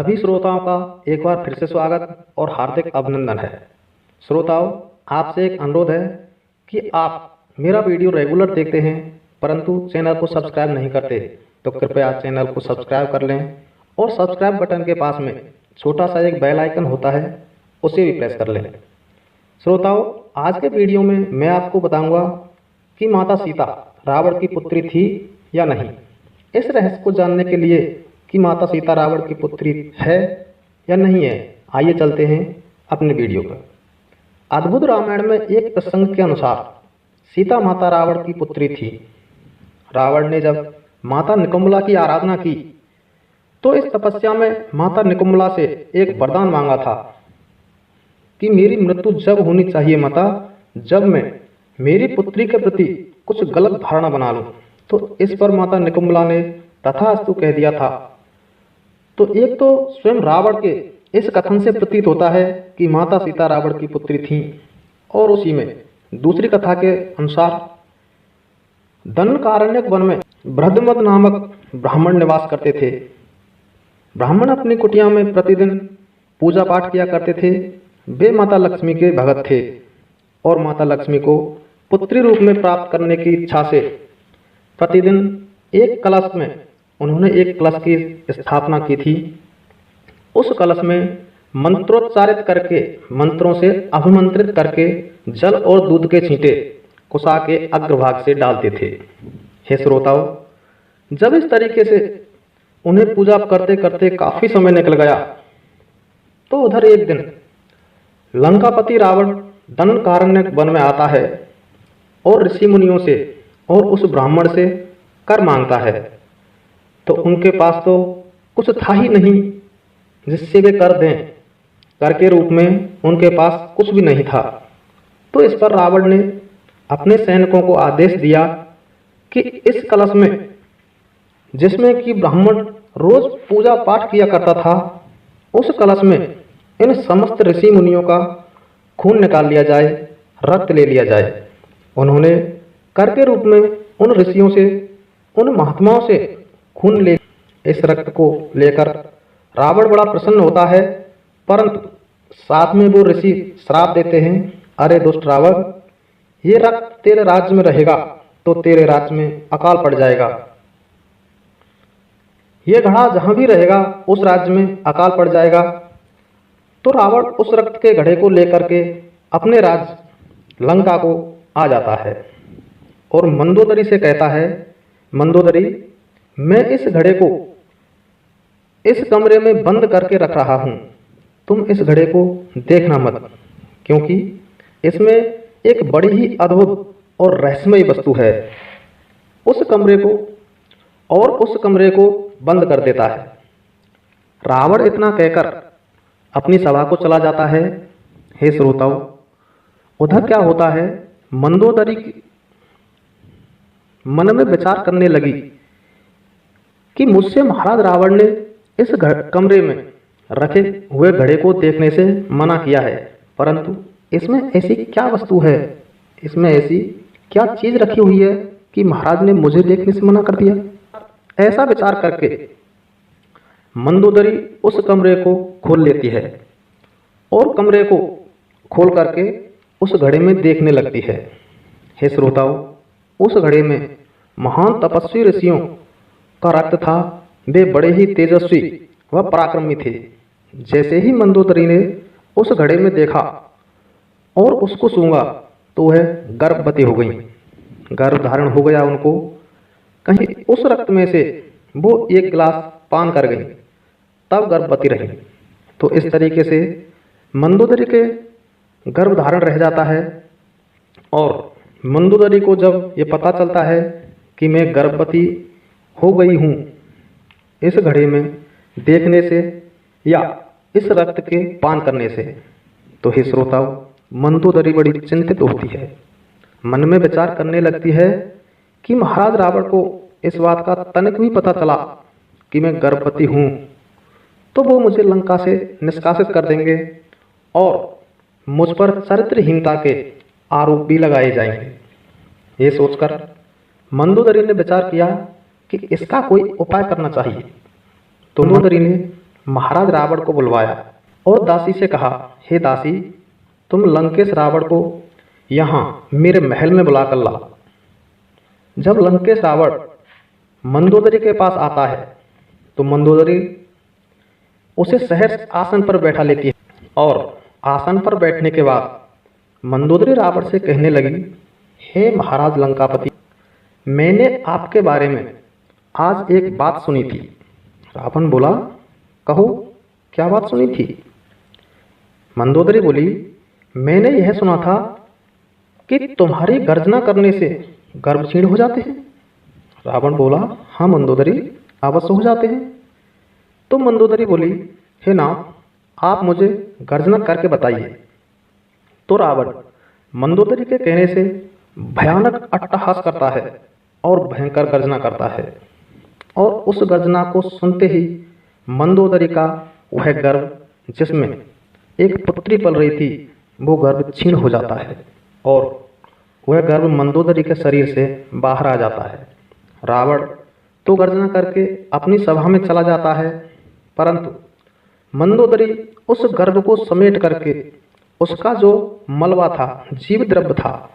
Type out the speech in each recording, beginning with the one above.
सभी श्रोताओं का एक बार फिर से स्वागत और हार्दिक अभिनंदन है। श्रोताओं, आपसे एक अनुरोध है कि आप मेरा वीडियो रेगुलर देखते हैं परंतु चैनल को सब्सक्राइब नहीं करते, तो कृपया चैनल को सब्सक्राइब कर लें और सब्सक्राइब बटन के पास में छोटा सा एक बेल आइकन होता है, उसे भी प्रेस कर लें। श्रोताओं, आज के वीडियो में मैं आपको बताऊंगा कि माता सीता रावण की पुत्री थी या नहीं। इस रहस्य को जानने के लिए कि माता सीता रावण की पुत्री है या नहीं है, आइए चलते हैं अपने वीडियो पर। अद्भुत रामायण में एक प्रसंग के अनुसार सीता माता रावण की पुत्री थी। रावण ने जब माता निकुंभला की आराधना की तो इस तपस्या में माता निकुंभला से एक वरदान मांगा था कि मेरी मृत्यु जब होनी चाहिए माता, जब मैं मेरी पुत्री के प्रति कुछ गलत धारणा बना लूं। तो इस पर माता निकुंभला ने तथास्तु कह दिया था। तो एक तो स्वयं रावण के इस कथन से प्रतीत होता है कि माता सीता रावण की पुत्री थीं, और उसी में दूसरी कथा के अनुसार दंडकारण्यक वन में बृहद्रथ नामक ब्राह्मण निवास करते थे। ब्राह्मण अपनी कुटिया में प्रतिदिन पूजा पाठ किया करते थे। वे माता लक्ष्मी के भगत थे और माता लक्ष्मी को पुत्री रूप में प्राप्त करने की इच्छा से प्रतिदिन एक कलश में उन्होंने एक कलश की स्थापना की थी। उस कलश में मंत्रोच्चारित करके, मंत्रों से अभिमंत्रित करके जल और दूध के छींटे कुसा के अग्रभाग से डालते थे। हे श्रोताओं, जब इस तरीके से उन्हें पूजा करते करते काफी समय निकल गया तो उधर एक दिन लंकापति रावण दंडकारण्यक वन में आता है और ऋषि मुनियों से और उस ब्राह्मण से कर मांगता है। तो उनके पास तो कुछ था ही नहीं जिससे वे कर दें। कर के रूप में उनके पास कुछ भी नहीं था। तो इस पर रावण ने अपने सैनिकों को आदेश दिया कि इस कलश में, जिसमें कि ब्राह्मण रोज पूजा पाठ किया करता था, उस कलश में इन समस्त ऋषि मुनियों का खून निकाल लिया जाए, रक्त ले लिया जाए। उन्होंने कर के रूप में उन ऋषियों से, उन महात्माओं से खून ले, इस रक्त को लेकर रावण बड़ा प्रसन्न होता है, परंतु साथ में वो ऋषि श्राप देते हैं, अरे दुष्ट रावण, ये रक्त तेरे राज्य में रहेगा तो तेरे राज्य में अकाल पड़ जाएगा। ये घड़ा जहां भी रहेगा उस राज्य में अकाल पड़ जाएगा। तो रावण उस रक्त के घड़े को लेकर के अपने राज्य लंका को आ जाता है और मंदोदरी से कहता है, मंदोदरी, मैं इस घड़े को इस कमरे में बंद करके रख रहा हूं, तुम इस घड़े को देखना मत, क्योंकि इसमें एक बड़ी ही अद्भुत और रहस्यमयी वस्तु है। उस कमरे को बंद कर देता है। रावण इतना कहकर अपनी सभा को चला जाता है। हे श्रोताओं, उधर क्या होता है, मंदोदरी मन में विचार करने लगी कि मुझसे महाराज रावण ने इस कमरे में रखे हुए घड़े को देखने से मना किया है, परंतु इसमें ऐसी क्या वस्तु है, इसमें ऐसी क्या चीज रखी हुई है कि महाराज ने मुझे देखने से मना कर दिया। ऐसा विचार करके मंदोदरी उस कमरे को खोल लेती है और कमरे को खोल करके उस घड़े में देखने लगती है। हे श्रोताओं, उस घड़े में महान तपस्वी ऋषियों का रक्त था। वे बड़े ही तेजस्वी व पराक्रमी थे। जैसे ही मंदोदरी ने उस घड़े में देखा और उसको सूंघा तो वह गर्भवती हो गई। गर्भ धारण हो गया उनको। कहीं उस रक्त में से वो एक गिलास पान कर गई, तब गर्भवती रही। तो इस तरीके से मंदोदरी के गर्भ धारण रह जाता है। और मंदोदरी को जब ये पता चलता है कि मैं गर्भवती हो गई हूँ इस घड़े में देखने से या इस रक्त के पान करने से, तो हे श्रोताओं, मंदोदरी बड़ी चिंतित होती है। मन में विचार करने लगती है कि महाराज रावण को इस बात का तनिक भी पता चला कि मैं गर्भवती हूँ तो वो मुझे लंका से निष्कासित कर देंगे और मुझ पर चरित्रहीनता के आरोप भी लगाए जाएंगे। ये सोचकर मंदोदरी ने विचार किया कि इसका कोई उपाय करना चाहिए। तो मंदोदरी ने महाराज रावण को बुलवाया और दासी से कहा, हे दासी, तुम लंकेश रावण को यहाँ मेरे महल में बुला कर ला। जब लंकेश रावण मंदोदरी के पास आता है तो मंदोदरी उसे सहर्ष आसन पर बैठा लेती है और आसन पर बैठने के बाद मंदोदरी रावण से कहने लगी, हे महाराज लंकापति, मैंने आपके बारे में आज एक बात सुनी थी। रावण बोला, कहो क्या बात सुनी थी? मंदोदरी बोली, मैंने यह सुना था कि तुम्हारी गर्जना करने से गर्भ क्षीण हो जाते हैं। रावण बोला, हाँ मंदोदरी, अवश्य हो जाते हैं। तो मंदोदरी बोली, हे नाथ, आप मुझे गर्जना करके बताइए। तो रावण मंदोदरी के कहने से भयानक अट्टहास करता है और भयंकर गर्जना करता है, और उस गर्जना को सुनते ही मंदोदरी का वह गर्भ जिसमें एक पुत्री पल रही थी वो गर्भ क्षीण हो जाता है और वह गर्भ मंदोदरी के शरीर से बाहर आ जाता है। रावण तो गर्जना करके अपनी सभा में चला जाता है, परंतु मंदोदरी उस गर्भ को समेट करके उसका जो मलबा था, जीव द्रव्य था,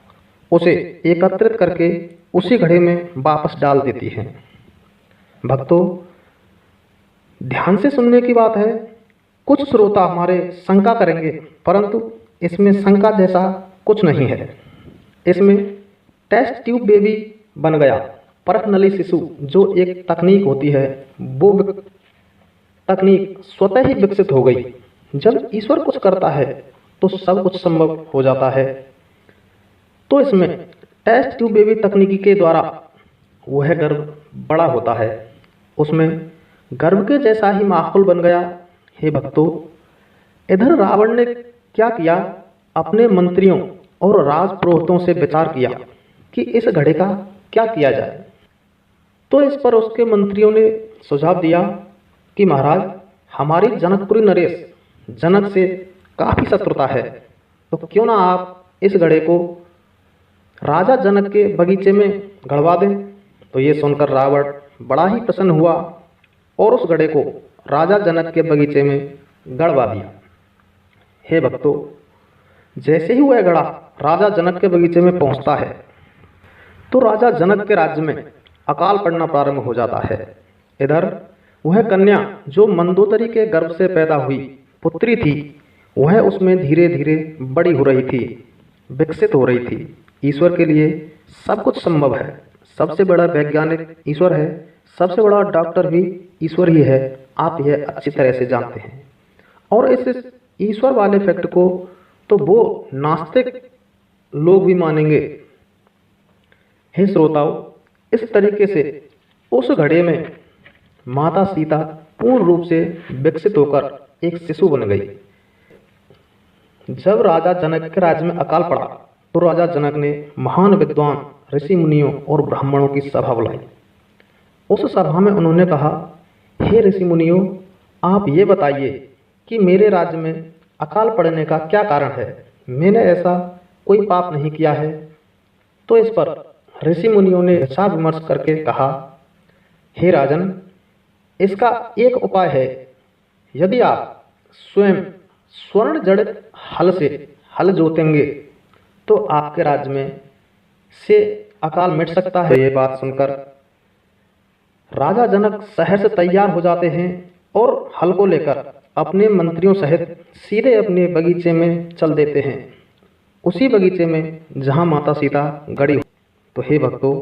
उसे एकत्रित करके उसी घड़े में वापस डाल देती है। भक्तों, ध्यान से सुनने की बात है। कुछ श्रोता हमारे शंका करेंगे, परंतु इसमें शंका जैसा कुछ नहीं है। इसमें टेस्ट ट्यूब बेबी बन गया, परख नली शिशु जो एक तकनीक होती है, वो तकनीक स्वतः ही विकसित हो गई। जब ईश्वर कुछ करता है तो सब कुछ संभव हो जाता है। तो इसमें टेस्ट ट्यूब बेबी तकनीकी के द्वारा वह गर्भ बड़ा होता है, उसमें गर्भ के जैसा ही माहौल बन गया। हे भक्तों, इधर रावण ने क्या किया, अपने मंत्रियों और राजपुरोहितों से विचार किया कि इस घड़े का क्या किया जाए। तो इस पर उसके मंत्रियों ने सुझाव दिया कि महाराज, हमारी जनकपुरी नरेश जनक से काफ़ी शत्रुता है, तो क्यों ना आप इस घड़े को राजा जनक के बगीचे में गड़वा दें। तो ये सुनकर रावण बड़ा ही प्रसन्न हुआ और उस घड़े को राजा जनक के बगीचे में गड़वा दिया। हे भक्तों, जैसे ही वह घड़ा राजा जनक के बगीचे में पहुंचता है तो राजा जनक के राज्य में अकाल पड़ना प्रारंभ हो जाता है। इधर वह कन्या जो मंदोदरी के गर्भ से पैदा हुई पुत्री थी, वह उसमें धीरे धीरे बड़ी हो रही थी, विकसित हो रही थी। ईश्वर के लिए सब कुछ संभव है। सबसे बड़ा वैज्ञानिक ईश्वर है, सबसे बड़ा डॉक्टर भी ईश्वर ही है। आप यह अच्छी तरह से जानते हैं। और इस ईश्वर वाले फैक्ट को तो वो नास्तिक लोग भी मानेंगे। हे श्रोताओं, इस तरीके से उस घड़े में माता सीता पूर्ण रूप से विकसित होकर एक शिशु बन गई। जब राजा जनक के राज्य में अकाल पड़ा तो राजा जनक ने महान विद्वान ऋषि मुनियों और ब्राह्मणों की सभा बुलाई। उस सभा में उन्होंने कहा, हे ऋषि मुनियों, आप ये बताइए कि मेरे राज्य में अकाल पड़ने का क्या कारण है। मैंने ऐसा कोई पाप नहीं किया है। तो इस पर ऋषि मुनियों ने विचार विमर्श करके कहा, हे राजन, इसका एक उपाय है। यदि आप स्वयं स्वर्ण जड़ित हल से हल जोतेंगे तो आपके राज्य में से अकाल मिट सकता है। ये बात सुनकर राजा जनक शहर से तैयार हो जाते हैं और हल को लेकर अपने मंत्रियों सहित सीधे अपने बगीचे में चल देते हैं, उसी बगीचे में जहां माता सीता गड़ी हो। तो हे भक्तों,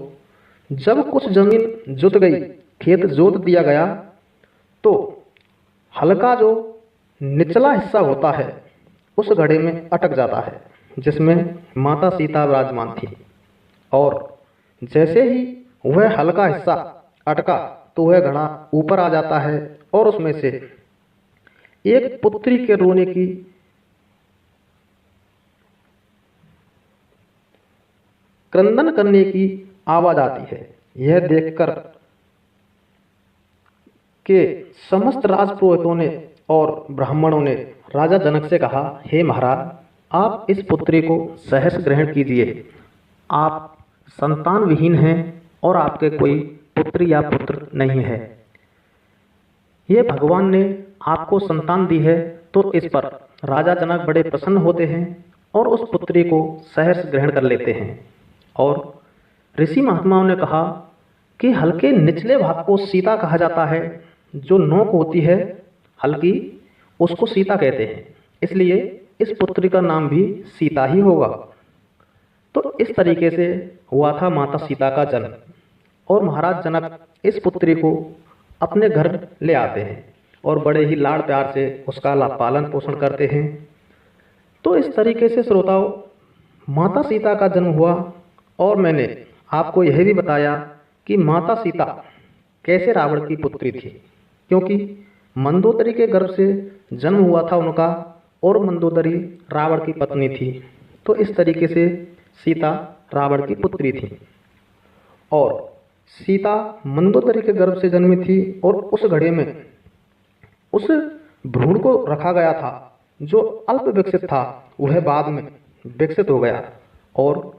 जब कुछ जमीन जुत गई, खेत जोत दिया गया, तो हल्का जो निचला हिस्सा होता है उस घड़े में अटक जाता है जिसमें माता सीता विराजमान थी। और जैसे ही वह हल्का हिस्सा अटका तो वह घड़ा ऊपर आ जाता है और उसमें से एक पुत्री के रोने की क्रंदन करने की आवाज आती है। यह देखकर के समस्त राजपुरोहितों ने और ब्राह्मणों ने राजा जनक से कहा, हे महाराज, आप इस पुत्री को सहर्ष ग्रहण कीजिए। आप संतान विहीन हैं और आपके कोई पुत्री या पुत्र नहीं है। ये भगवान ने आपको संतान दी है, तो इस पर राजा जनक बड़े प्रसन्न होते हैं और उस पुत्री को सहर्ष ग्रहण कर लेते हैं। और ऋषि महात्माओं ने कहा कि हल्के निचले भाग को सीता कहा जाता है, जो नोक होती है हल्की, उसको सीता कहते हैं, इसलिए इस पुत्री का नाम भी सीता ही होगा। तो इस तरीके से हुआ था माता सीता का जन्म, और महाराज जनक इस पुत्री को अपने घर ले आते हैं और बड़े ही लाड़ प्यार से उसका पालन पोषण करते हैं। तो इस तरीके से श्रोताओं, माता सीता का जन्म हुआ। और मैंने आपको यह भी बताया कि माता सीता कैसे रावण की पुत्री थी, क्योंकि मंदोदरी के गर्भ से जन्म हुआ था उनका, और मंदोदरी रावण की पत्नी थी। तो इस तरीके से सीता रावण की पुत्री थी, और सीता मंदोदरी के गर्भ से जन्मी थी। और उस घड़े में उस भ्रूण को रखा गया था जो अल्प विकसित था, वह बाद में विकसित हो गया और